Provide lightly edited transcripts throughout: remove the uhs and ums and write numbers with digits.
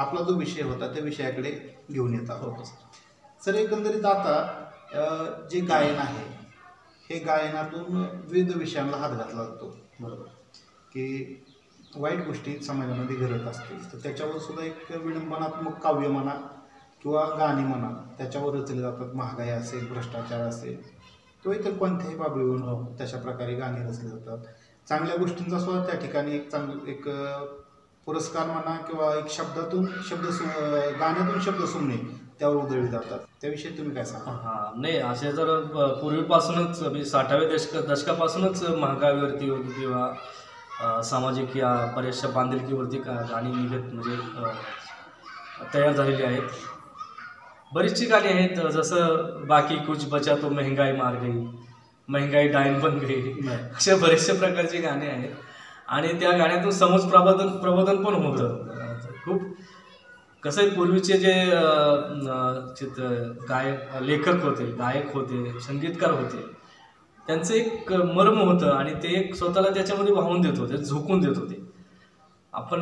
आपला जो विषय होता त्या विषयाकडे घेऊन येत आहोत. सर, एकंदरीत आता जे गायन आहे हे गायनातून विविध विषयांना हात घातला जातो, बरोबर, की वाईट गोष्टी समाजामध्ये घडत असतील तर त्याच्यावर सुद्धा एक विडंबनात्मक काव्य म्हणा किंवा गाणी म्हणा त्याच्यावर रचले जातात. महागाई असेल, भ्रष्टाचार असेल किंवा इतर कोणत्याही बाबीवरून तशा प्रकारे गाणी रचली जातात. चांगल्या गोष्टींचा सुद्धा त्या ठिकाणी एक पुरस्कार म्हणा किंवा एक गाण्यातून शब्द सुमणे त्यावर उधळले जातात. त्याविषयी तुम्ही काय सांगा? हां, नाही, असे जर पूर्वीपासूनच म्हणजे 60व्या दशकापासूनच महागाईवरती किंवा सामाजिक या बऱ्याचशा बांधिलकीवरती गाणी निघत म्हणजे तयार झालेली आहेत. बरीचशी गाणी आहेत, जसं बाकी कुछ बचा तो महंगाई मार गई, महंगाई डाइन बन गई, अशा बरेचशा प्रकारची गाणी आहेत. आणि त्या गाण्यातून समज प्रबोधन पण होतं. खूप कसं आहे, पूर्वीचे जे लेखक होते, गायक होते, संगीतकार होते, त्यांचं एक मर्म होतं आणि ते एक स्वतःला त्याच्यामध्ये वाहून देत होते, झोकून देत होते. आपण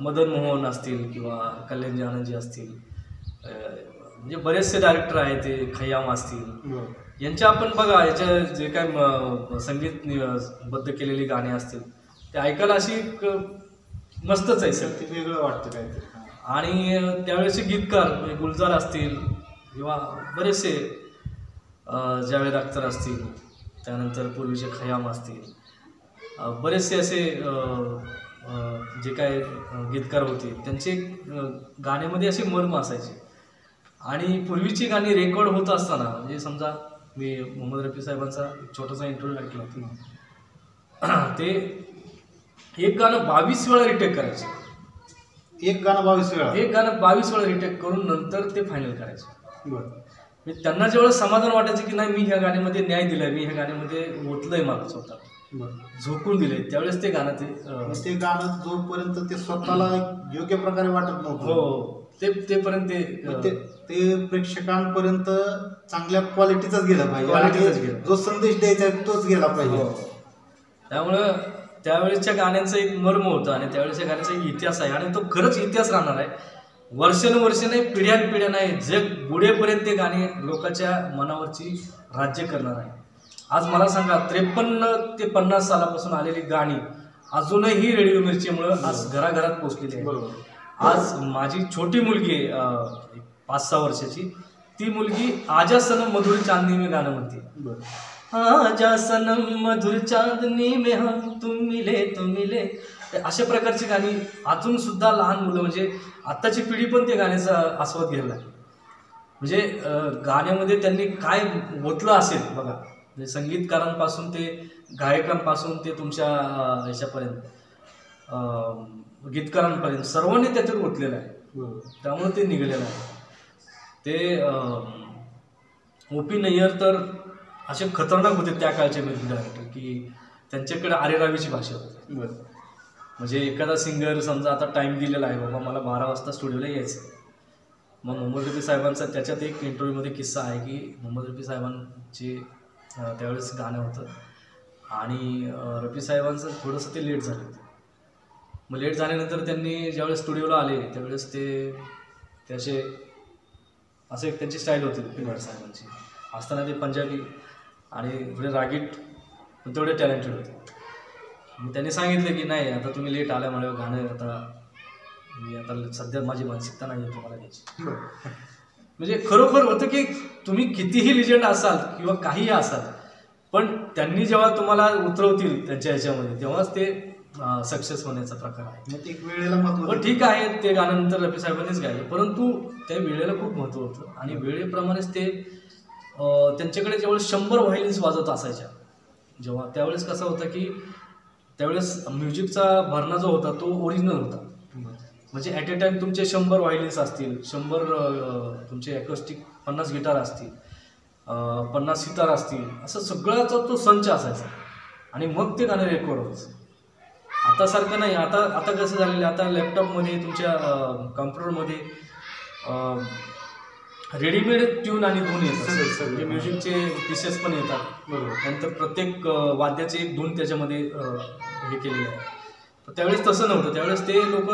मदन मोहन असतील किंवा कल्याणजी आनंदजी असतील, म्हणजे बरेचसे डायरेक्टर आहेत, ते खय्याम असतील, यांच्या आपण बघा, याच्या जे काय संगीतबद्ध केलेली गाणी असतील ते ऐकायला अशी मस्तच आहे, सर, ते वेगळं वाटतं काहीतरी. आणि त्यावेळेचे गीतकार गुलजार असतील किंवा बरेचसे जावेद अख्तर असतील, त्यानंतर पूर्वीचे खय्याम असतील, बरेचसे असे जे काय गीतकार होते त्यांचे गाण्यामध्ये असे मर्म असायचे. आणि पूर्वीची गाणी रेकॉर्ड होत असताना, म्हणजे समजा मी मोहम्मद रफी साहेबांचा एक छोटासा इंटरव्ह्यू ऐकला होता, ते एक गाणं 22 वेळा रिटेक करायचे. एक गाणं 22 वेळा रिटेक करून नंतर ते फायनल करायचे. बरं, त्यांना जेवढं समाधान वाटायचं की नाही, मी ह्या गाण्यामध्ये न्याय दिलाय, मी ह्या गाण्यामध्ये ओतलंय मला स्वतः, झोकून दिले, त्यावेळेस ते गाणं ते गाणं जोपर्यंत ते स्वतःला योग्य प्रकारे वाटत नव्हतं, हो, तेपर्यंत ते प्रेक्षकांपर्यंत चांगल्या क्वालिटीचाच गेला पाहिजे, जो संदेश द्यायचा तोच गेला पाहिजे. त्यामुळं त्यावेळेसच्या गाण्यांचं एक मर्म होतं आणि त्यावेळेसच्या गाण्याचा एक इतिहास आहे आणि तो खरंच इतिहास राहणार आहे. वर्षानुवर्षे नाही, पिढ्यानपिढ्या नाही, जग बुडेपर्यंत ते गाणे लोकांच्या मनावरची राज्य करणार आहे. आज मला सांगा, 53 ते 50 सालापासून आलेली गाणी अजूनही रेडिओ मिरचीमुळं आज घराघरात पोचलेली आहे. आज माझी छोटी मुलगी 5-6 वर्षाची, ती मुलगी आजा सनम मधुर चांदनी में गाणं म्हणते. आजा सनम मधुर चांदनी में हम तुम मिले, अशा प्रकारची गाणी अजून सुद्धा लहान मुलं, म्हणजे आत्ताची पिढी पण त्या गाण्याचा आस्वाद घ्यायला लागली. म्हणजे गाण्यामध्ये त्यांनी काय ओतलं असेल बघा, म्हणजे संगीतकारांपासून ते गायकांपासून ते तुमच्या ह्याच्यापर्यंत गीतकारांपर्यंत सर्वांनी त्याच्यात ओतलेलं आहे. त्यामुळे ते निघालेलं आहे. ते O.P. नय्यर तर असे खतरनाक होते त्या काळचे म्युझिक डायरेक्टर, की त्यांच्याकडे आरेरावीची भाषा होती. म्हणजे एखादा सिंगर समजा आता टाईम दिलेला आहे, बाबा मला 12 वाजता स्टुडिओला यायचं, मग मोहम्मद रफी साहेबांचा त्याच्यात एक इंटरव्ह्यूमध्ये किस्सा आहे की मोहम्मद रफी साहेबांचे त्यावेळेस गाणं होतं आणि रफी साहेबांचं थोडंसं ते लेट झालं होतं. मग लेट झाल्यानंतर त्यांनी ज्यावेळेस स्टुडिओला आले त्यावेळेस ते असे एक त्यांची स्टाईल होती रफी साहेबांची, असताना ते पंजाबी आणि थोडे रागीट पण तेवढे टॅलेंटेड होते. मग त्यांनी सांगितलं की नाही, आता तुम्ही लेट आल्यामुळे गाणं आता सध्या माझी मानसिकता नाही आहे तुम्हाला द्यायची. म्हणजे खरोखर होतं की तुम्ही कितीही लिजंड असाल किंवा काहीही असाल, पण त्यांनी जेव्हा तुम्हाला उतरवतील त्यांच्या ह्याच्यामध्ये तेव्हाच ते सक्सेस होण्याचा प्रकार आहे. एक वेळेला महत्त्व. पण ठीक आहे, ते गाण्यानंतर रफी साहेबांनीच गायलं, परंतु त्या वेळेला खूप महत्त्व होतं आणि वेळेप्रमाणेच ते त्यांच्याकडे जेव्हा 100 व्हायलिन्स वाजत असायच्या जेव्हा, त्यावेळेस कसं होतं की त्यावेळेस म्युझिकचा भरणा जो होता तो ओरिजिनल होता. म्हणजे ॲट ए टाईम तुमचे 100 व्हायलिन्स असतील, 100 तुमचे ॲकोस्टिक 50 गिटार असतील, 50 सितार असतील, असं सगळ्याचा तो संच असायचा आणि मग ते गाणं रेकॉर्ड व्हायचं. आता सारखं नाही. आता कसं झालेलं आहे, आता लॅपटॉपमध्ये तुमच्या कॉम्प्युटरमध्ये रेडीमेड ट्यून आणि धून येतात, जे म्युझिकचे पीसेस पण येतात. बरोबर. नंतर प्रत्येक वाद्याचे एक धून त्याच्यामध्ये हे केलेलं आहे. तर त्यावेळेस तसं नव्हतं. त्यावेळेस ते लोक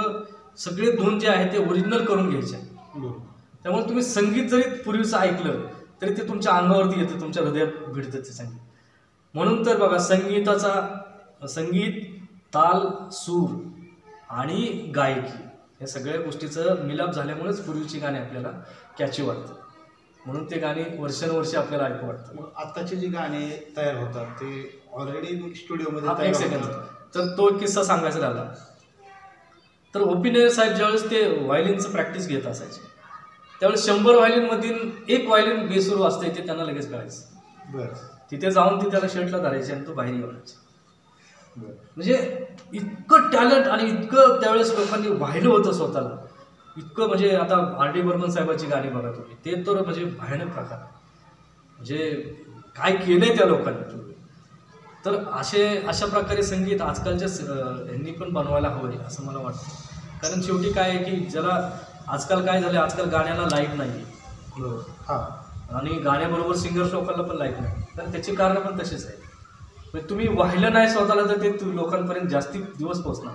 सगळे धून जे आहे ते ओरिजिनल करून घ्यायचे आहे. त्यामुळे तुम्ही संगीत जरी पूर्वीचं ऐकलं तरी ते तुमच्या अंगावरती येतं, तुमच्या हृदयात भिडतं ते संगीत. म्हणून तर बघा संगीत, ताल, सूर आणि गायकी या सगळ्या गोष्टीचं मिलाप झाल्यामुळेच पूर्वीची गाणी आपल्याला कॅची वाटतात. म्हणून ते गाणी वर्षानुवर्षे आपल्याला ऐकू वाटतात. मग आत्ताची जी गाणी तयार होतात ते ऑलरेडी स्टुडिओमध्ये एक तयार सेकंड, होतात. तर तो एक किस्सा सांगायचा झाला तर ओ.पी. नय्यर साहेब ज्यावेळेस ते व्हायलिनचं प्रॅक्टिस घेत असायचे त्यावेळेस 100 व्हायलिनमधील एक व्हायलिन बेसूर वाजता येते त्यांना लगेच कळायचं. बरं. तिथे जाऊन ती त्याला शर्टला धरायची आणि तो बाहेर येवायचा. बरं. म्हणजे इतकं टॅलेंट आणि इतकं त्यावेळेस लोकांनी वाहिलं होतं स्वतःला, इतकं म्हणजे आता R.D. बर्मन साहेबांची गाणी बघा तुम्ही, ते तर म्हणजे भयानक प्रकार, म्हणजे काय केलंय त्या लोकांनी. तर अशा प्रकारे संगीत आजकालच्या यांनी पण बनवायला हवंय असं मला वाटतं. कारण शेवटी काय आहे की ज्याला आजकाल काय झालं, आजकाल गाण्याला लाईफ नाही हां, आणि गाण्याबरोबर सिंगर्स लोकांना पण लाईफ नाही. तर त्याची कारणं पण तशीच आहेत. म्हणजे तुम्ही वाहिलं नाही स्वतःला तर ते लोकांपर्यंत जास्ती दिवस पोहोचणार.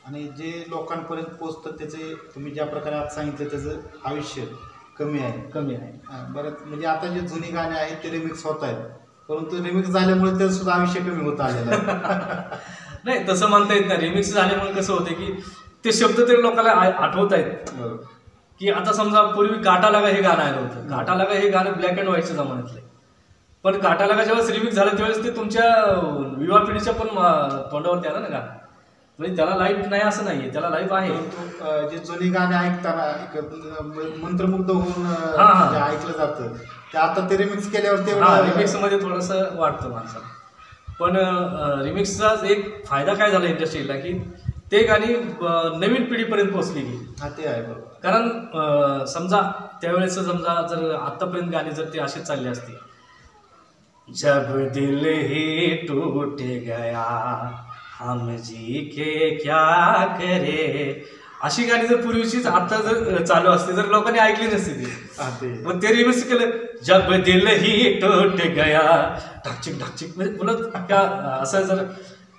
आणि जे लोकांपर्यंत पोचतं त्याचे तुम्ही ज्या प्रकारे आज सांगितलं त्याचं आयुष्य कमी आहे. बरं, म्हणजे आता जे जुनी गाणी आहेत ते रिमिक्स होत आहेत, परंतु रिमिक्स झाल्यामुळे त्याचं सुद्धा आयुष्य कमी होत आलेलं आहे. नाही तसं म्हणता येत नाही. रिमिक्स झाल्यामुळे कसं होते की ते शब्द तरी लोकांना आठवत आहेत. की आता समजा पूर्वी काटा लागा हे गाणं आलं होतं. काटा लागा हे गाणं ब्लॅक अँड व्हाईटच्या जमान्यातलं, पण काटा लागा ज्यावेळेस रिमिक्स झालं त्यावेळेस ते तुमच्या युवा पिढीच्या पण तोंडावरती आलं ना गाणं. म्हणजे त्याला लाईफ नाही असं नाहीये, त्याला लाईफ आहे. परंतु जे जुनी गाणी ऐकताना एक मंत्रमुग्ध होऊन जे ऐकलं जातं ते आता ते रिमिक्स केल्यावर ते रिमिक्स मध्ये थोडंसं वाटतं माणसाला. पण रिमिक्सचा एक फायदा काय झाला इंडस्ट्रीला की ते गाणी नवीन पिढीपर्यंत पोहोचली गेली. ते आहे बरोबर. कारण समजा त्यावेळेस समजा जर आतापर्यंत गाणी जर ते असेच चालले असते, जब दिल ही टूट गया हम जी के क्या करे, अशी गाणी जर पूर्वीचीच आता जर चालू असते जर लोकांनी ऐकली नसती ती. मग ते रिमिक्स केलं, जब दिल ही टूट गया ढाकचिक ढाकचिक, म्हणजे बोलत असं जर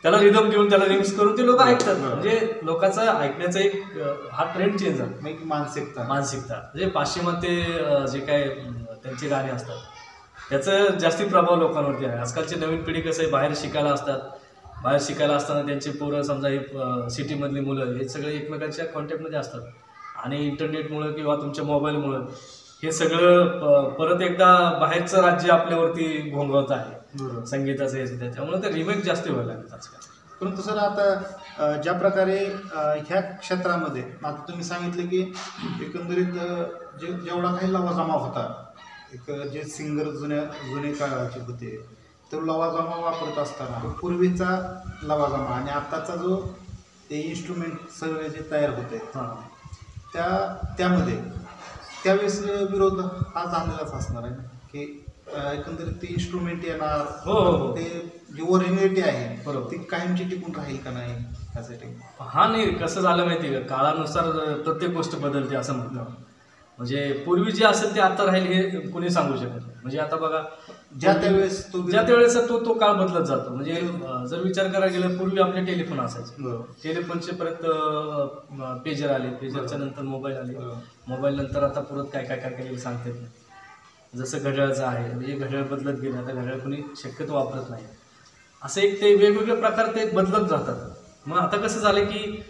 त्याला रिदम घेऊन त्याला रिमिक्स करून ते लोक ऐकतात. म्हणजे लोकांचा ऐकण्याचा एक हा ट्रेंड चेंज झाला. मानसिकता म्हणजे पाश्चिमात्य जे काय त्यांची गाणी असतात त्याचा जास्ती प्रभाव लोकांवरती आहे. आजकालची नवीन पिढी कसं आहे, बाहेर शिकायला असताना त्यांची पोरं समजा हे सिटीमधली मुलं हे सगळे एकमेकांच्या कॉन्टॅक्टमध्ये असतात आणि इंटरनेटमुळं किंवा तुमच्या मोबाईलमुळं हे सगळं परत एकदा बाहेरचं राज्य आपल्यावरती घोंगवत आहे संगीताचं हे. त्यामुळे ते रिमेक जास्त व्हायला लागतात आजकाल. परंतु सर आता ज्या प्रकारे ह्या क्षेत्रामध्ये आता तुम्ही सांगितलं की एकंदरीत जेवढा काही लवाजमा होता, एक जे सिंगर जुने काळाचे होते तर लवाजमा वापरत असताना पूर्वीचा लवाजमा आणि आत्ताचा जो ते इन्स्ट्रुमेंट सर्व जे तयार होते त्यामध्ये त्यावेळेस विरोध हा झालेलाच असणार आहे की एकंदरीत ते इन्स्ट्रुमेंट येणार. हो. ते जी ओरिजिनॅलिटी आहे बरोबर ती कायमची टिकून राहील का नाही त्यासाठी. हा नाही, कसं झालं माहिती आहे का, काळानुसार प्रत्येक गोष्ट बदलते असं म्हणतात. म्हणजे पूर्वी जे असेल ते आता राहील हे कोणी सांगू शकत नाही. म्हणजे आता बघा ज्या त्यावेळेस तो काळ बदलत जातो. म्हणजे जर विचार करायला गेला पूर्वी आपले टेलिफोन असायचे, टेलिफोनचे परत पेजर आले, पेजरच्या नंतर मोबाईल आले, मोबाईल नंतर आता परत काय केलेलं सांगता येत नाही. जसं घड्याळचं आहे, म्हणजे घड्याळ बदलत गेलं, आता घड्याळ कोणी शक्यतो वापरत नाही. असं एक ते वेगवेगळे प्रकार ते बदलत राहतात. मग आता कसं झालं की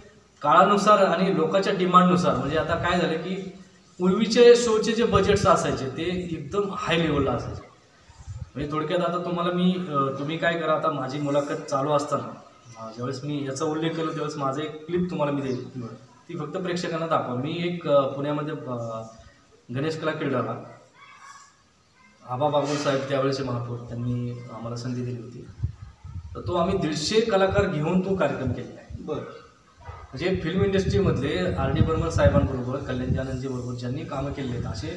काळानुसार आणि लोकांच्या डिमांडनुसार, म्हणजे आता काय झालं की पूर्वीचे शोचे जे बजेट्स असायचे ते एकदम हाय लेवलला असायचे. म्हणजे थोडक्यात आता तुम्ही काय करा, आता माझी मुलाखत चालू असताना ज्यावेळेस मी याचा उल्लेख केला त्यावेळेस माझं एक क्लिप तुम्हाला मी देईल, ती फक्त प्रेक्षकांना दाखवा. मी एक पुण्यामध्ये गणेश कला क्रीडाला आबा बागुल साहेब त्यावेळेचे महापौर त्यांनी आम्हाला संधी दिली होती. तर तो आम्ही 150 कलाकार घेऊन तो कार्यक्रम केलेला आहे. म्हणजे फिल्म इंडस्ट्रीमधले R.D. बर्मन साहेबांबरोबर, कल्याणजी आनंदजी बरोबर ज्यांनी कामं केलेली आहेत असे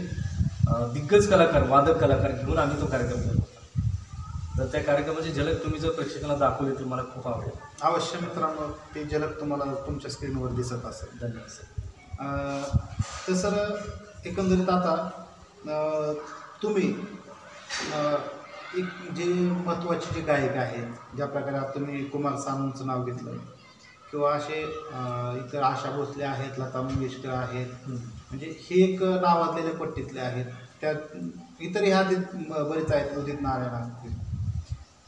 दिग्गज कलाकार, वादक कलाकार घेऊन आम्ही तो कार्यक्रम केला होता. तर त्या कार्यक्रमाची झलक तुम्ही जर प्रेक्षकांना दाखवली तर मला खूप आवडेल. अवश्य मित्रांनो, ते झलक तुम्हाला तुमच्या स्क्रीनवर दिसत असेल. धन्यवाद सर. तर सर एकंदरीत आता तुम्ही एक जे महत्त्वाचे जे गायक आहेत, ज्या प्रकारे आता तुम्ही कुमार सानूंचं नाव घेतलं किंवा असे इतर आशा भोसले आहेत, लता मंगेशकर आहेत, म्हणजे हे एक नावाजलेल्या पट्टीतले आहेत. त्यात इतरही बरेच आहेत, उदित नारायण असतील.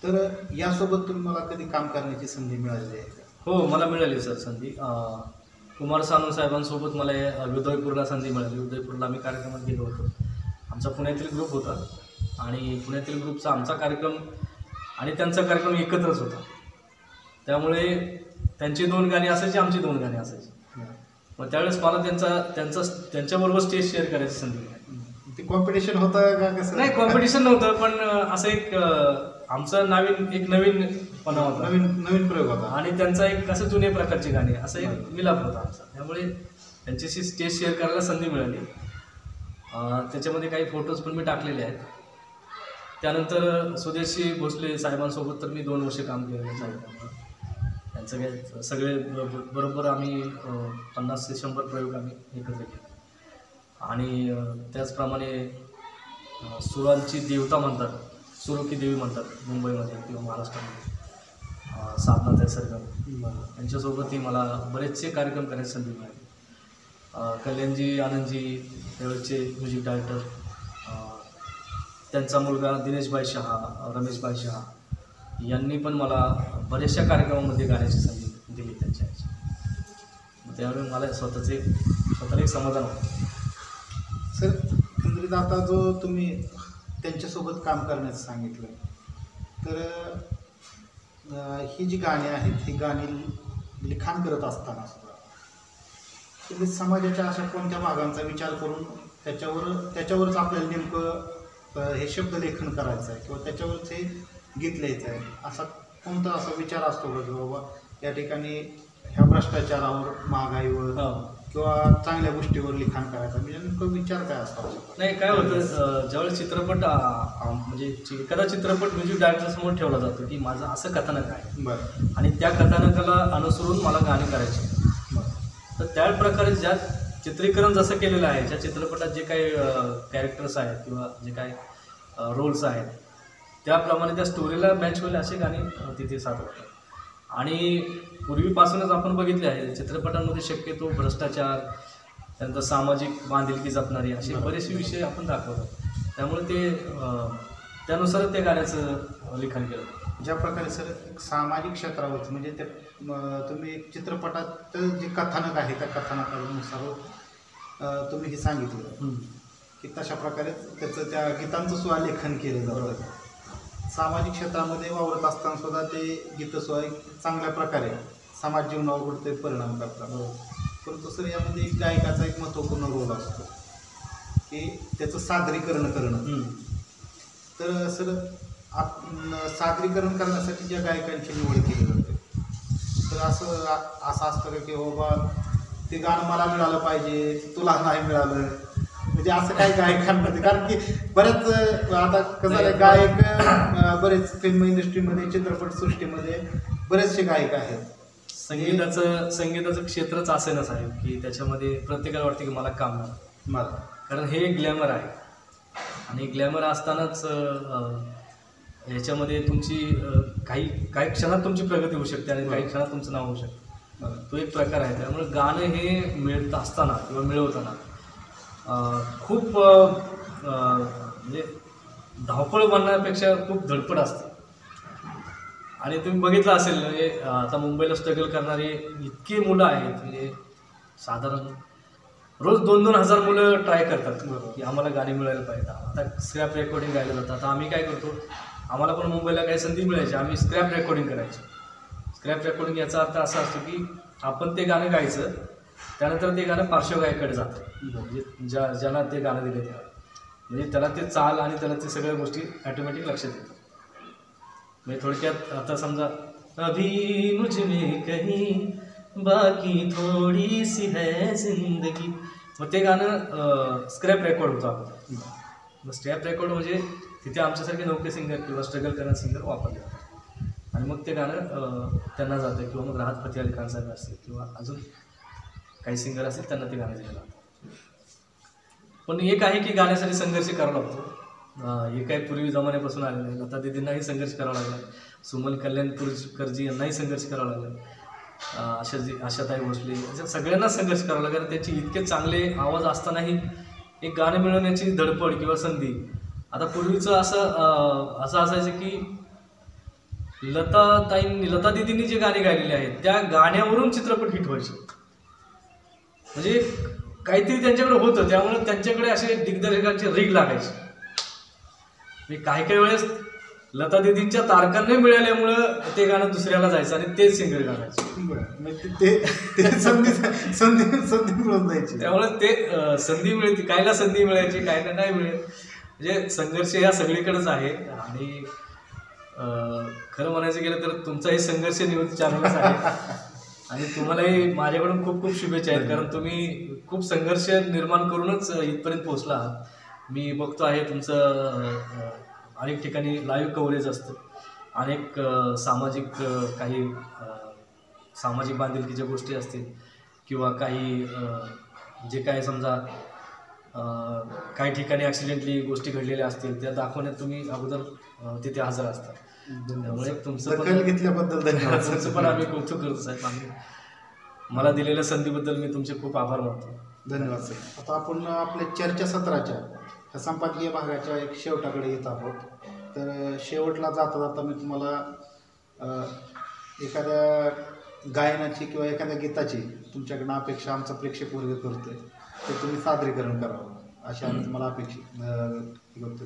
तर यासोबत तुम्ही मला कधी काम करण्याची संधी मिळालेली आहे का? हो, मला मिळाली सर संधी. कुमार सानू साहेबांसोबत मला उदयपूरला संधी मिळाली. उदयपूरला आम्ही कार्यक्रमात गेलो होतो. आमचा पुण्यातील ग्रुप होता आणि पुण्यातील ग्रुपचा आमचा कार्यक्रम आणि त्यांचा कार्यक्रम एकत्रच होता. त्यामुळे त्यांची 2 गाणी असायची, आमची 2 गाणी असायची. मग त्यावेळेस मला त्यांच्याबरोबर स्टेज शेअर करायची संधी मिळाली. ते कॉम्पिटिशन होतं का कसं? नाही, कॉम्पिटिशन नव्हतं, पण असं एक आमचा नवीनपणा होता, नवीन प्रयोग होता आणि त्यांचा एक असं जुने प्रकारची गाणी, असं एक मिलाप होता आमचा. त्यामुळे त्यांच्याशी स्टेज शेअर करायला संधी मिळाली. त्याच्यामध्ये काही फोटोज पण मी टाकलेले आहेत. त्यानंतर सुदेशी भोसले साहेबांसोबत तर मी 2 वर्ष काम केलेलं आहे. त्यांचं काय सगळे बरोबर आम्ही 50 ते 100 प्रयोग आम्ही एकत्र केले. आणि त्याचप्रमाणे सुरांची देवता म्हणतात, सुरू की देवी म्हणतात मुंबईमध्ये किंवा महाराष्ट्रामध्ये, साधना त्या सरगम यांच्यासोबतही मला बरेचसे कार्यक्रम करण्याची संधी मिळाली. कल्याणजी आनंदजी त्यावेळेचे म्युझिक डायरेक्टर, त्यांचा मुलगा दिनेशभाई शहा, रमेशभाई शहा यांनी पण मला बऱ्याचशा कार्यक्रमामध्ये गाण्याची संधी दिली त्यांच्या ह्याची. त्यावेळी मला स्वतःला एक समाधान होतं. सर, एकंदरीत आता जो तुम्ही त्यांच्यासोबत काम करण्याचं सांगितलं, तर ही जी गाणी आहेत, ही गाणी लिखाण करत असताना सुद्धा तुम्ही समाजाच्या अशा कोणत्या भागांचा विचार करून त्याच्यावरच आपल्याला नेमकं हे शब्द लेखन करायचं आहे किंवा त्याच्यावरच हे गीत लिहायचं आहे, असा कोणता असा विचार असतो का की बाबा या ठिकाणी ह्या भ्रष्टाचारावर, महागाईवर किंवा चांगल्या गोष्टीवर लिखाण करायचं, म्हणजे नेमकं विचार काय असतो? नाही, काय होतं, ज्यावेळेस चित्रपट म्हणजे एखादा चित्रपट म्युझिक डायरेक्टरसमोर ठेवला जातो की माझं असं कथानक आहे, बरं, आणि त्या कथानकाला अनुसरून मला गाणी करायची, तर त्याच प्रकारे ज्या चित्रीकरण जसं केलेलं आहे, ज्या चित्रपटात जे काही कॅरेक्टर्स आहेत किंवा जे काही रोल्स आहेत, त्याप्रमाणे त्या स्टोरीला मॅच होईल असे गाणी तिथे सादर. आणि पूर्वीपासूनच आपण बघितले आहे चित्रपटांमध्ये शक्यतो भ्रष्टाचार, त्यानंतर सामाजिक बांधिलकी जपणारी असे बरेचसे विषय आपण दाखवतो. त्यामुळे ते त्यानुसार त्या गाण्याचं लिखाण केलं. ज्या प्रकारे सर सामाजिक क्षेत्रावर म्हणजे ते तुम्ही चित्रपटात जे कथानक आहे त्या कथानकानुसार तुम्ही हे सांगितलं की तशा प्रकारे त्याचं त्या गीतांचं सुद्धा लेखन केलं जातं. सामाजिक क्षेत्रामध्ये वावरत असताना सुद्धा ते गीतं सुद्धा चांगल्या प्रकारे समाज जीवनावर ते परिणाम करतात. परंतु सर यामध्ये एक गायकाचा एक महत्त्वपूर्ण रोल असतो की त्याचं सादरीकरण करणं. तर सर सादरीकरण करण्यासाठी ज्या गायकांची निवड केली जाते, तर असं असतं का की बाबा ते गाणं मला मिळालं पाहिजे, तुला नाही मिळालं, म्हणजे असं काही गायकांमध्ये? कारण की बऱ्याच आता कसं आहे, गायक बरेच फिल्म इंडस्ट्रीमध्ये, चित्रपटसृष्टीमध्ये बरेचसे गायक आहेत. संगीताचं क्षेत्रच असे ना साहेब की त्याच्यामध्ये प्रत्येकाला वाटतं की मला काम मिळालं, कारण हे एक ग्लॅमर आहे. आणि ग्लॅमर असतानाच ह्याच्यामध्ये तुमची काही क्षणात तुमची प्रगती होऊ शकते आणि काही क्षणात तुमचं नाव होऊ शकतं. तो एक प्रकार आहे. त्यामुळे गाणं हे मिळत असताना किंवा मिळवताना खूप म्हणजे धावपळ बनण्यापेक्षा खूप धडपड असते. आणि तुम्ही बघितलं असेल म्हणजे आता मुंबईला स्ट्रगल करणारे इतके मुलं आहेत, म्हणजे साधारण रोज 2-2 हजार मुलं ट्राय करतात की आम्हाला गाणी मिळायला पाहिजे. आता स्क्रॅप रेकॉर्डिंग गायला जातं. आता आम्ही काय करतो, आम्हाला पण मुंबईला काही संधी मिळायची, आम्ही स्क्रॅप रेकॉर्डिंग करायची. स्क्रॅप रेकॉर्डिंग याचा अर्थ असा असतो की आपण ते गाणं गायचं, त्यानंतर ते गाणं पार्श्वगायकाकडे जातं, म्हणजे ज्यांना ते गाणं दिलं त्याला, म्हणजे त्याला ते चाल आणि त्याला ते सगळ्या गोष्टी ॲटोमॅटिक लक्षात येतात. म्हणजे थोडक्यात आता समजा अभी मुझ में कहीं बाकी थोडी सी है जिंदगी, मग ते गाणं स्क्रॅप रेकॉर्ड होतं आपलं. मग स्क्रॅप रेकॉर्ड म्हणजे तिथे आमच्यासारखे नौके सिंगर किंवा स्ट्रगल करणारे सिंगर वापरले जातात आणि मग ते गाणं त्यांना जातं, किंवा मग राहत फतेह अली खान साहेब असतील किंवा अजून काही सिंगर असतील त्यांना ते गाणं दिलं जातं. पण एक आहे की गाण्यासाठी संघर्ष करावा लागतो. हे काही पूर्वी जमान्यापासून आलेलं आहे. लता दीदींनाही संघर्ष करावा लागला, सुमन कल्याणपूरकरजी यांनाही संघर्ष करावा लागला. आशाताई भोसले अशा सगळ्यांना संघर्ष करावा लागला. कारण त्यांचे इतके चांगले आवाज असतानाही एक गाणं मिळवण्याची धडपड किंवा संधी. आता पूर्वीचं असं असायचं की लता दिदींनी जे गाणे गायलेले आहेत त्या गाण्यावरून चित्रपट हिट व्हायचे. म्हणजे काहीतरी त्यांच्याकडे होतं, त्यामुळे त्यांच्याकडे असे दिग्दर्शकांचे रीग लागायचे. काही वेळेस लता दिदींच्या तारखांना मिळाल्यामुळं ते गाणं दुसऱ्याला जायचं आणि तेच सिंगर गाणायचे. ते संधी मिळून जायची. त्यामुळे ते संधी मिळते, कायला संधी मिळायची, कायला नाही मिळेल. म्हणजे संघर्ष या सगळीकडेच आहे. आणि खरं म्हणायचं गेलं तर तुमचाही संघर्ष न्यूज चॅनलच आहे आणि तुम्हालाही माझ्याकडून खूप खूप शुभेच्छा आहेत. कारण तुम्ही खूप संघर्ष निर्माण करूनच इथपर्यंत पोहोचला आहात. मी बघतो आहे तुमचं अनेक ठिकाणी लाईव्ह कव्हरेज असतं, अनेक सामाजिक बांधिलकीच्या गोष्टी असतील किंवा काही जे काय समजा काही ठिकाणी ॲक्सिडेंटली गोष्टी घडलेल्या असतील त्या दाखवण्यात तुम्ही अगोदर तिथे हजर असतात. त्यामुळे तुमचं पण घेतल्याबद्दल धन्यवाद. तुमचं पण आम्ही कौतुक करतो साहेब. आम्ही मला दिलेल्या संधीबद्दल मी तुमचे खूप आभार मानतो. धन्यवाद सर. आता आपण आपल्या चर्चासत्राच्या ह्या संपादकीय भागाच्या एक शेवटाकडे येत आहोत. तर शेवटला जाता जाता मी तुम्हाला एखाद्या गायनाची किंवा एखाद्या गीताची तुमच्याकडनं अपेक्षा आमचा प्रेक्षक वर्ग करतोय ते तुम्ही सादरीकरण करावं अशी आम्ही तुम्हाला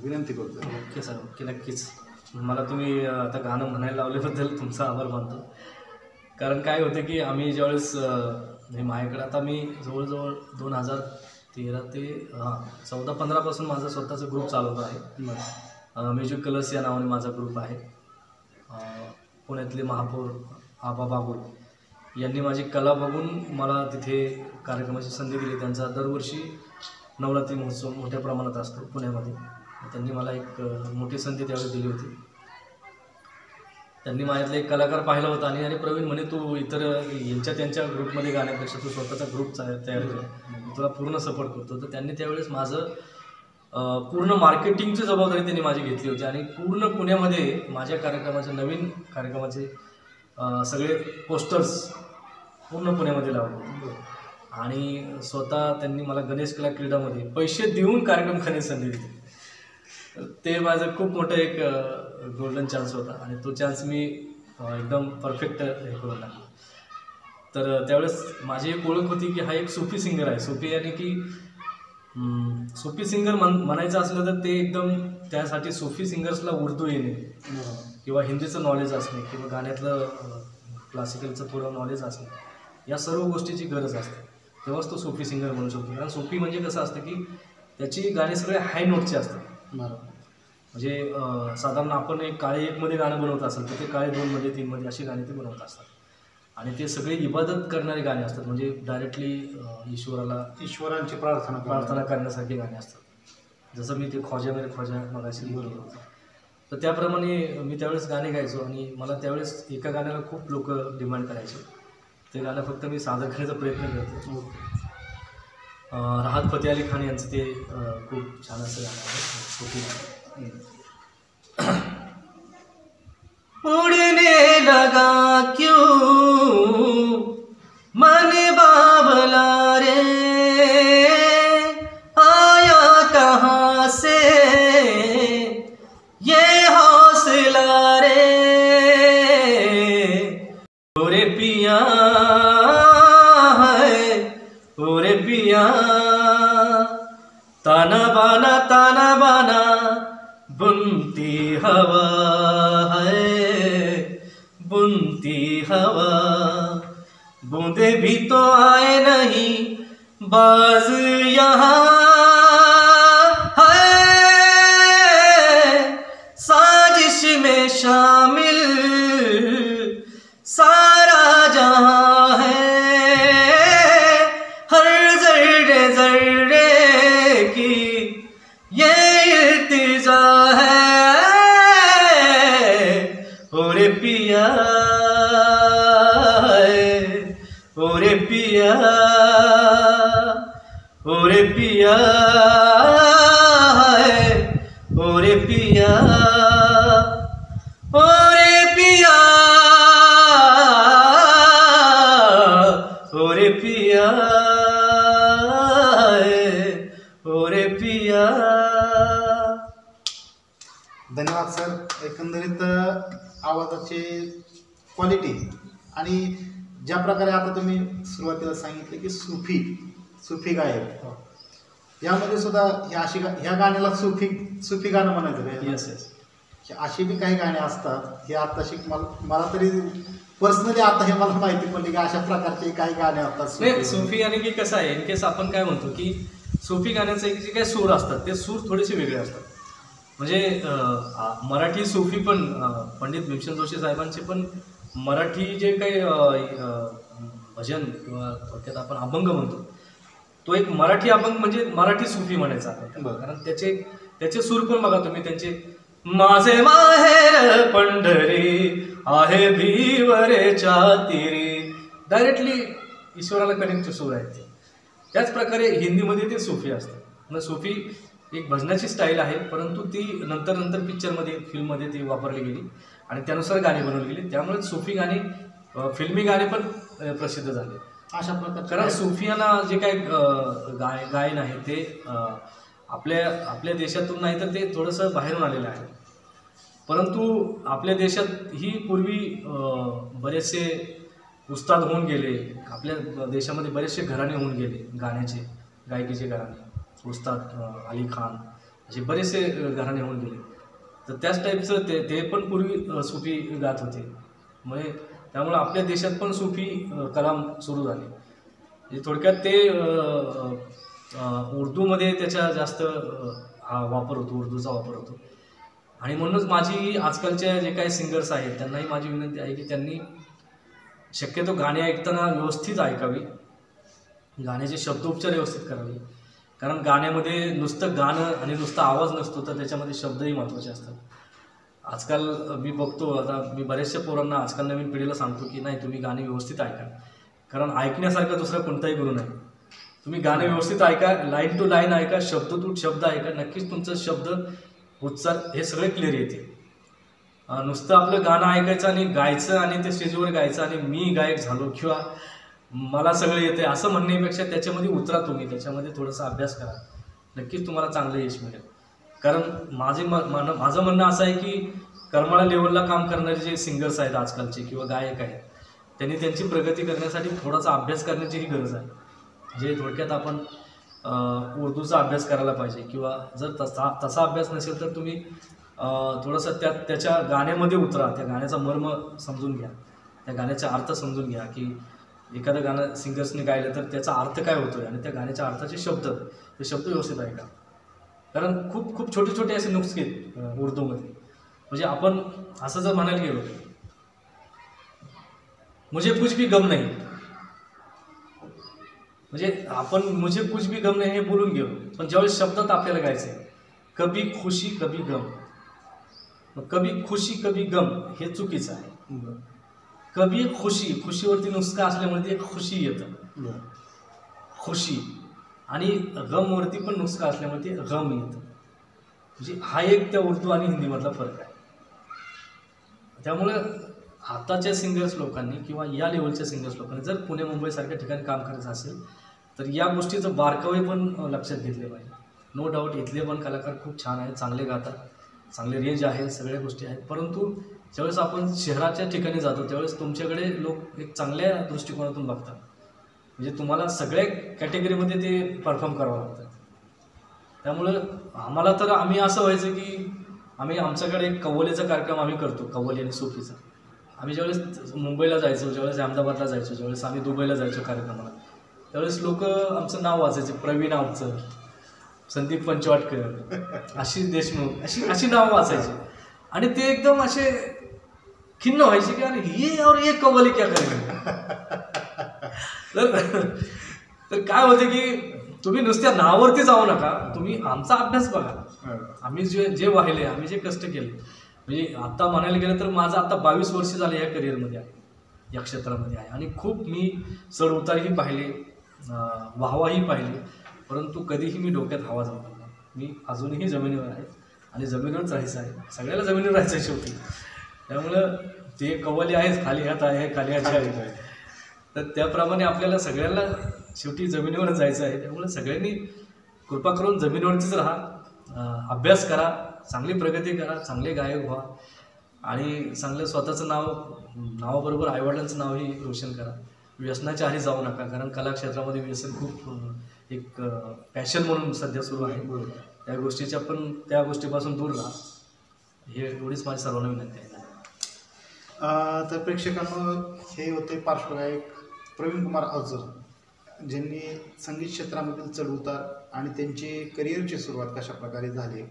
विनंती करतो. ओके सर, ओके, नक्कीच. मला तुम्ही आता गाणं म्हणायला लावल्याबद्दल तुमचा आभार मानतो. कारण काय होतं की आम्ही ज्यावेळेस माझ्याकडे आता मी जवळजवळ 2013 ते 14-15 पासून माझा स्वतःचा ग्रुप चालवतो आहे. म्युझिक कलर्स या नावाने माझा ग्रुप आहे. पुण्यातले महापौर आबा बागुल यांनी माझी कला बघून मला तिथे कार्यक्रमाची संधी दिली. त्यांचा दरवर्षी नवरात्री महोत्सव मोठ्या प्रमाणात असतो पुण्यामध्ये. त्यांनी मला एक मोठी संधी त्यावेळी दिली होती. त्यांनी माझ्यातले एक कलाकार पाहिला होता आणि प्रवीण म्हणे तू इतर त्यांच्या ग्रुपमध्ये गाण्यापेक्षा तू स्वतःचा ग्रुप तयार कर, तुला पूर्ण सपोर्ट करतो. तर त्यांनी त्यावेळेस माझं पूर्ण मार्केटिंगची जबाबदारी त्यांनी माझी घेतली होती आणि पूर्ण पुण्यामध्ये माझ्या नवीन कार्यक्रमाचे सगळे पोस्टर्स पूर्ण पुण्यामध्ये लावले होते. आणि स्वतः त्यांनी मला गणेश कला क्रीडामध्ये पैसे देऊन कार्यक्रम करण्याची संधी दिली. ते माझं खूप मोठं एक गोल्डन चान्स होता आणि तो चान्स मी एकदम परफेक्ट हे करून टाकला. तर त्यावेळेस माझी एक ओळख होती की हा एक सुफी सिंगर आहे. सुफी यानी की सुफी सिंगर म्हणायचं असलं तर ते एकदम त्यासाठी सुफी सिंगर्सला उर्दू येणे किंवा हिंदीचं नॉलेज असणे किंवा गाण्यातलं क्लासिकलचं थोडं नॉलेज असणे या सर्व गोष्टीची गरज असते. तेव्हाच तो सुफी सिंगर म्हणू शकतो. कारण सुफी म्हणजे कसं असतं की त्याची गाणी सगळे हाय नोटचे असतात. म्हणजे साधारण आपण एक काळे 1मध्ये गाणं बनवत असेल तर ते काळे 2मध्ये 3मध्ये अशी गाणी ते बनवत असतात आणि ते सगळे इबादत करणारे गाणे असतात. म्हणजे डायरेक्टली ईश्वरांची प्रार्थना करण्यासारखी गाणी असतात. जसं मी ते ख्वाजा मेरे ख्वाजा मगाशी बोलत होतो तर त्याप्रमाणे मी त्यावेळेस गाणे गायचो आणि मला त्यावेळेस एका गाण्याला खूप लोक डिमांड करायचे. ते गाणं फक्त मी सादर करण्याचा प्रयत्न करतो. राहत फतेह अली खान यांचं ते खूप छान असं गाणं आहे. उड़ने लगा क्यों मन बावला रे, आया कहाँ से ये हौसला रे, ओरे पिया है ओरे पिया, ताना बाना बुनती हवा है बुनती हवा, बूंदे भी तो आए नहीं बाज यहाँ है, साजिश में शामिल सारा जहां है, हर जर्रे जर्रे की ये इल्तिजा है, ओरे पिया ओरे पिया ओरे पिया ओरे पिया ओरे पिया सर एकंदरीत आवाजाची क्वालिटी आणि ज्या प्रकारे आता तुम्ही सुरुवातीला सांगितले की सुफी गायक, यामध्ये सुद्धा ह्या गाण्याला सुफी गाणं म्हणायचं का? Yes yes. अशी बी काही गाणी असतात हे आत्ताशी मला तरी पर्सनली आता हे मला माहिती पडली की अशा प्रकारचे काही गाणे असतात. नाही, सुफी आणि की कसं आहे, इन केस आपण काय म्हणतो की सुफी गाण्याचे जे काही सूर असतात ते सूर थोडेसे वेगळे असतात. म्हणजे मराठी सुफी पण पंडित भीमसेन जोशी साहेबांचे पण मराठी जे काही भजन किंवा थोडक्यात आपण अभंग म्हणतो, तो एक मराठी अभंग म्हणजे मराठी सुफी म्हणायचा आपण. कारण त्याचे सूर पण बघा तुम्ही, त्यांचे माझे माहेर पंढरी आहे भीवरेच्या तीरी, डायरेक्टली ईश्वराला कनेक्ट सूर आहेत ते. त्याच प्रकारे हिंदीमध्ये ते सुफी असतात. म्हणजे सुफी एक भजनाची स्टाईल आहे, परंतु ती नंतर पिक्चरमध्ये फिल्ममध्ये ती वापरली गेली आणि त्यानुसार गाणी बनवली गेली. त्यामुळे सुफी गाणी फिल्मी गाणे पण प्रसिद्ध झाले अशा प्रकारचे. कारण सुफियाना जे काही गायन आहे ते आपल्या देशातून नाही तर ते थोडंसं बाहेरून आलेलं आहे. परंतु आपल्या देशात ही पूर्वी बरेचसे उस्ताद होऊन गेले. आपल्या देशामध्ये बरेचसे घराणे होऊन गेले गायकीचे घराणे, उस्ताद अली खान असे बरेचसे घराणे होऊन गेले. तर त्याच टाईपचं ते पण पूर्वी सुफी गात होते. म्हणजे त्यामुळे आपल्या देशात पण सुफी कलाम सुरू झाले. म्हणजे थोडक्यात ते उर्दूमध्ये त्याचा जास्त वापर होतो, उर्दूचा वापर होतो. आणि म्हणूनच माझी आजकालच्या जे काही सिंगर्स आहेत त्यांनाही माझी विनंती आहे की त्यांनी शक्यतो गाणे ऐकताना व्यवस्थित ऐकावी, गाण्याचे शब्दोपचार व्यवस्थित करावे. कारण गाण्यामध्ये नुसतं गाणं आणि नुसता आवाज नसतो, तर त्याच्यामध्ये शब्दही महत्त्वाचे असतात. आजकाल मी बघतो, आता मी बऱ्याचशा पोरांना आजकाल नवीन पिढीला सांगतो की नाही, तुम्ही गाणे व्यवस्थित ऐका. कारण ऐकण्यासारखं दुसरा कोणताही गुरु नाही. तुम्ही गाणे व्यवस्थित ऐका, लाईन टू लाईन ऐका, शब्द टू शब्द ऐका, नक्कीच तुमचं शब्द उच्चार हे सगळे क्लिअर येते. नुसतं आपलं गाणं ऐकायचं आणि गायचं आणि ते स्टेजवर गायचं आणि मी गायक झालो किंवा मला सगळं येते असं म्हणण्यापेक्षा त्याच्यामध्ये उतरा तुम्ही, त्याच्यामध्ये थोडासा अभ्यास करा, नक्कीच तुम्हाला चांगलं यश मिळेल. कारण माझं म्हणणं असं आहे की करमाळा लेवलला काम करणारे जे सिंगर्स आहेत आजकालचे किंवा गायक आहेत, त्यांनी त्यांची प्रगती करण्यासाठी थोडासा अभ्यास करण्याचीही गरज आहे. जे थोडक्यात आपण उर्दूचा अभ्यास करायला पाहिजे किंवा जर तसा अभ्यास नसेल तर तुम्ही थोडंसं त्याच्या गाण्यामध्ये उतरा, त्या गाण्याचा मर्म समजून घ्या, त्या गाण्याचा अर्थ समजून घ्या की एखादं गाणं सिंगर्सने गायलं तर त्याचा अर्थ काय होतोय आणि त्या गाण्याच्या अर्थाचे शब्द, ते शब्द व्यवस्थित ऐका. कारण खूप छोटे छोटे असे नुस्खे उर्दूमध्ये. म्हणजे आपण असं जर म्हणायला गेलो, मुझे कुछ भी गम नाही, म्हणजे आपण मुझे कुछ भी गम नाही हे बोलून गेलो, पण ज्यावेळेस शब्दात आपल्याला गायचं आहे कभी खुशी कभी गम, कभी खुशी कभी गम हे चुकीचं आहे. कभी खुशीवरती नुसका असल्यामुळे ते खुशी येतं, खुशी, आणि गमवरती पण नुसका असल्यामुळे ते गम येतं. म्हणजे हा एक त्या उर्दू आणि हिंदीमधला फरक आहे. त्यामुळे आताच्या सिंगर्स लोकांनी किंवा या लेवलच्या सिंगर्स लोकांनी जर पुणे मुंबईसारख्या ठिकाणी काम करायचं असेल तर या गोष्टीचं बारकावे पण लक्षात घेतले पाहिजे. नो डाऊट इथले पण कलाकार खूप छान आहेत, चांगले गातात, चांगले रेंज आहे, सगळ्या गोष्टी आहेत. परंतु ज्यावेळेस आपण शहराच्या ठिकाणी जातो त्यावेळेस तुमच्याकडे लोक एक चांगल्या दृष्टिकोनातून बघतात. म्हणजे तुम्हाला सगळ्या कॅटेगरीमध्ये ते परफॉर्म करावं लागतं. त्यामुळं आम्हाला तर आम्ही असं व्हायचं की आमच्याकडे एक कव्वालीचा कार्यक्रम आम्ही करतो, कव्वाली आणि सुफीचा. आम्ही ज्यावेळेस मुंबईला जायचो, ज्यावेळेस अहमदाबादला जायचो, ज्यावेळेस आम्ही दुबईला जायचो कार्यक्रमाला, त्यावेळेस लोक आमचं नाव वाचायचे, प्रवीण आवचं, संदीप पंचवाटकर, आशिष देशमुख, अशी नावं वाचायची. आणि ते एकदम असे खिन्न व्हायचे की अरे ये कव्वाली क्या करेल. तर काय होते की तुम्ही नुसत्या नावावरती जाऊ नका, तुम्ही आमचा अभ्यास बघा. आम्ही जे वाहिले, आम्ही जे कष्ट केले, म्हणजे आता म्हणायला गेलं तर माझं आता 22 वर्ष झाले या करिअरमध्ये आहे, या क्षेत्रामध्ये आहे. आणि खूप मी चढ उतारही पाहिले, वाहवाही पाहिले, परंतु कधीही मी डोक्यात हवा जाऊ नका. मी अजूनही जमिनीवर आहे आणि जमिनीवरच राहायचं आहे, सगळ्याला जमिनीवर राहायचं आहे शेवटी. त्यामुळं ते कव्वाली आहेच, खाली हात आहे, खाली हात आहे. तर त्याप्रमाणे आपल्याला सगळ्यांना शेवटी जमिनीवरच जायचं आहे. त्यामुळे सगळ्यांनी कृपा करून जमिनीवरतीच राहा, अभ्यास करा, चांगली प्रगती करा, चांगले गायक व्हा आणि चांगलं स्वतःचं नावाबरोबर आईवडिलांचं नावही रोशन करा. व्यसनाच्या आधी जाऊ नका, कारण कला क्षेत्रामध्ये व्यसन खूप एक पॅशन म्हणून सध्या सुरू आहे. त्या गोष्टीपासून दूर राहा, हे एवढीच माझी सर्वांना विनंती आहे. तर प्रेक्षकांनो, हे होते पार्श्वगायक प्रवीण कुमार अवचर, ज्यांनी संगीत क्षेत्रामधील चढउतार आणि त्यांची करिअरची सुरुवात कशा प्रकारे झाली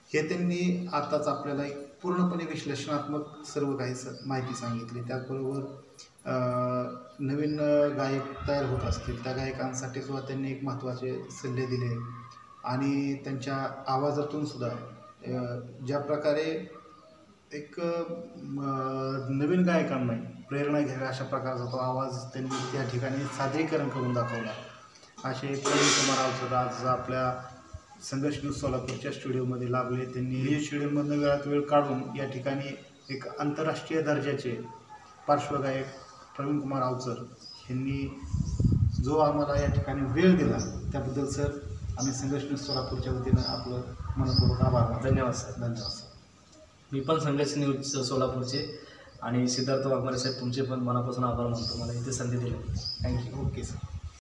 हे त्यांनी आताच आपल्याला एक पूर्णपणे विश्लेषणात्मक सर्व काही माहिती सांगितली. त्याचबरोबर नवीन गायक तयार होत असतील त्या गायकांसाठी सुद्धा त्यांनी एक महत्त्वाचे सल्ले दिले आणि त्यांच्या आवाजातून सुद्धा ज्या प्रकारे एक नवीन गायकांना प्रेरणा घ्यावी अशा प्रकारचा तो आवाज त्यांनी त्या ठिकाणी सादरीकरण करून दाखवला. असे प्रवीण कुमार अवचर आज आपल्या संघर्ष न्यूज सोलापूरच्या स्टुडिओमध्ये लाभले. त्यांनी स्टुडिओमधून वेळात वेळ काढून या ठिकाणी एक आंतरराष्ट्रीय दर्जाचे पार्श्वगायक प्रवीण कुमार अवचर यांनी जो आम्हाला या ठिकाणी वेळ दिला त्याबद्दल सर आम्ही संघर्ष न्यूज सोलापूरच्या वतीनं आपलं मनपूर्वक आभार मानतो. धन्यवाद सर. धन्यवाद सर. मी पण संघर्ष न्यूज सोलापूरचे आणि सिद्धार्थ वाघमारे साहेब तुमचे पण मनापासून आभार मानतो मला इथे संधी दिली. थँक्यू. Okay sir.